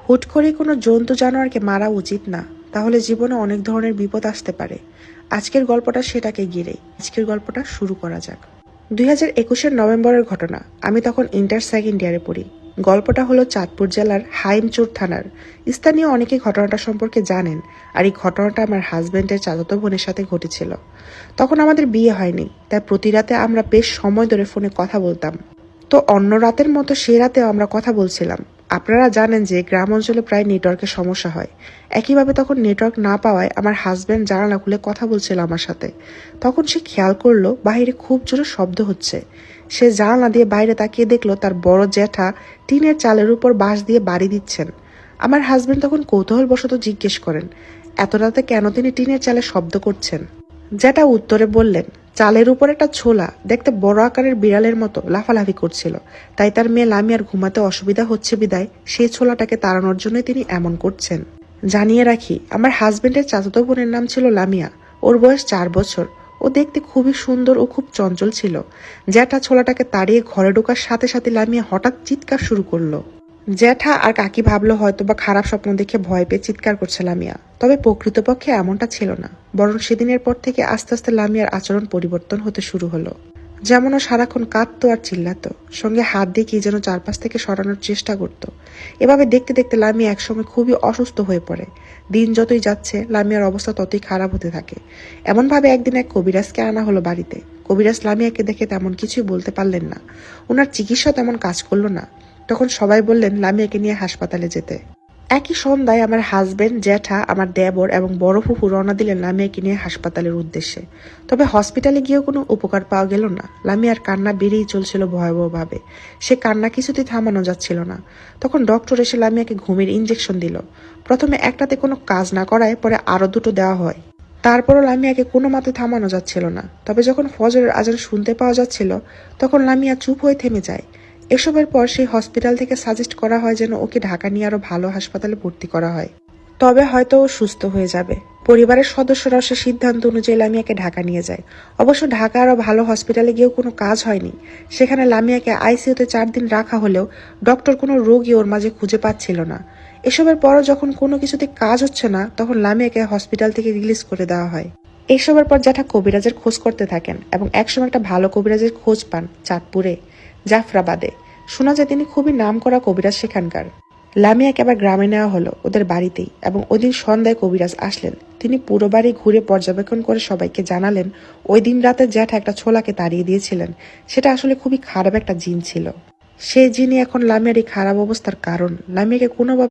হুট করে কোনো জন্তু জানোয়ারকে মারা উচিত না, তাহলে জীবনে অনেক ধরনের বিপদ আসতে পারে। আজকের গল্পটা সেটাকে ঘিরেই। আজকের গল্পটা শুরু করা যাক। 2021-এর নভেম্বরের ঘটনা। আমি তখন ইন্টার সেকেন্ড ইয়ারে পড়ি। গল্পটা হলো চাঁদপুর জেলার হাইমচুর থানার। স্থানীয় অনেকে ঘটনাটা সম্পর্কে জানেন, আর এই ঘটনাটা আমার হাজবেন্ডের চাচাতো বোনের সাথে ঘটেছিল। তখন আমাদের বিয়ে হয়নি, তাই প্রতি রাতে আমরা বেশ সময় ধরে ফোনে কথা বলতাম। তো অন্য রাতের মতো সে রাতেও আমরা কথা বলছিলাম। আপনারা জানেন যে গ্রাম অঞ্চলে প্রায় নেটওয়ার্কের সমস্যা হয়। একইভাবে তখন নেটওয়ার্ক না পাওয়ায় আমার হাজবেন্ড জানালা খুলে কথা বলছিল আমার সাথে। তখন সে খেয়াল করলো বাইরে খুব জোরে শব্দ হচ্ছে। সে জানালা দিয়ে বাইরে তাকিয়ে দেখলো তার বড় জ্যাঠা টিনের চালের উপর বাঁশ দিয়ে বাড়ি দিচ্ছেন। আমার হাজবেন্ড তখন কৌতূহলবশত জিজ্ঞেস করেন, এত রাতে কেন তিনি টিনের চালে শব্দ করছেন। জ্যাঠা উত্তরে বললেন, চালের উপর একটা ছোলা দেখতে বড় আকারের বিড়ালের মতো লাফালাফি করছিল, তাই তার মেয়ে লামিয়ার ঘুমাতে অসুবিধা হচ্ছে বিদায় সেই ছোলাটাকে তাড়ানোর জন্যই তিনি এমন করছেন। জানিয়ে রাখি, আমার হাজবেন্ডের চাচাতো বোনের নাম ছিল লামিয়া। ওর বয়স 4 বছর। ও দেখতে খুবই সুন্দর ও খুব চঞ্চল ছিল। জ্যাঠা ছোলাটাকে তাড়িয়ে ঘরে ঢোকার সাথে সাথে লামিয়া হঠাৎ চিৎকার শুরু করলো। জ্যাঠা আর কাকি ভাবলো হয়তো বা খারাপ স্বপ্ন দেখে ভয় পেয়ে চিৎকার করছে লামিয়া, তবে প্রকৃতপক্ষে এমনটা ছিল না। বরং সেদিনের পর থেকে আস্তে আস্তে লামিয়ার আচরণ পরিবর্তন হতে শুরু হলো। যেমন ও সারাক্ষণ কাঁদতো আর চিল্লাতো, সঙ্গে হাত দিয়ে কি যেন চারপাশ থেকে সরানোর চেষ্টা করত। এভাবে দেখতে দেখতে লামিয়া একসময় খুবই অসুস্থ হয়ে পড়ে। দিন যতই যাচ্ছে লামিয়ার অবস্থা ততই খারাপ হতে থাকে। এমনভাবে একদিন এক কবিরাজকে আনা হলো বাড়িতে। কবিরাজ লামিয়াকে দেখে তেমন কিছুই বলতে পারলেন না। ওনার চিকিৎসা তেমন কাজ করলো না। তখন সবাই বললেন লামিয়াকে নিয়ে হাসপাতালে যেতে। একই সন্ধ্যায় আমার হাজবেন্ড, জ্যাঠা, আমার দেবর এবং বড় ফুফু রওনা দিলেন লামিয়াকে নিয়ে হাসপাতালের উদ্দেশ্যে। তবে হসপিটালে গিয়েও কোনো উপকার পাওয়া গেল না। লামিয়ার কান্না বেড়েই চলছিল ভয়াবহভাবে। সে কান্না কিছুতেই থামানো যাচ্ছিল না। তখন ডক্টর এসে লামিয়াকে ঘুমের ইঞ্জেকশন দিল। প্রথমে একটাতে কোনো কাজ না করায় পরে আরো 2টো দেওয়া হয়। তারপরও লামিয়াকে কোনো মতে থামানো যাচ্ছিল না। তবে যখন ফজরের আজান শুনতে পাওয়া যাচ্ছিল, তখন লামিয়া চুপ হয়ে থেমে যায়। এসবের পর সেই হসপিটাল থেকে সাজেস্ট করা হয় যেন ওকে ঢাকা নিয়ে আরো ভালো হাসপাতালে ভর্তি করা হয়, তবে হয়তো ও সুস্থ হয়ে যাবে। পরিবারের সদস্যরাও সে সিদ্ধান্ত অনুযায়ী লামিয়াকে ঢাকা নিয়ে যায়। অবশ্য ঢাকা আরো ভালো হসপিটালে গিয়েও কোনো কাজ হয়নি। সেখানে লামিয়াকে আইসিইউতে 4 দিন রাখা হলেও ডক্টর কোনো রোগী ওর মাঝে খুঁজে পাচ্ছিল না। এসবের পরও যখন কোনো কিছুতে কাজ হচ্ছে না, তখন লামিয়াকে হসপিটাল থেকে রিলিজ করে দেওয়া হয়। এইসবের পর জ্যাঠা কবিরাজের খোঁজ করতে থাকেন এবং একসময় একটা ভালো কবিরাজের খোঁজ পান চাঁদপুরে, জাফরাবাদে। শোনা যায় তিনি খুবই নামকরা কবিরাজ সেখানকার। লামিয়াকে আবার গ্রামে নেওয়া হলো ওদের বাড়িতেই, এবং ওই দিন সন্ধ্যায় কবিরাজ আসলেন। তিনি পুরো বাড়ি ঘুরে পর্যবেক্ষণ করে সবাইকে জানালেন ওই দিন রাতে জ্যাঠা একটা ছোলাকে তাড়িয়ে দিয়েছিলেন। সেটা আসলে খুবই খারাপ একটা জিন ছিল। সেই জিনই এখন লামিয়ার এই খারাপ অবস্থার কারণ। লামিয়াকে কোনোভাবে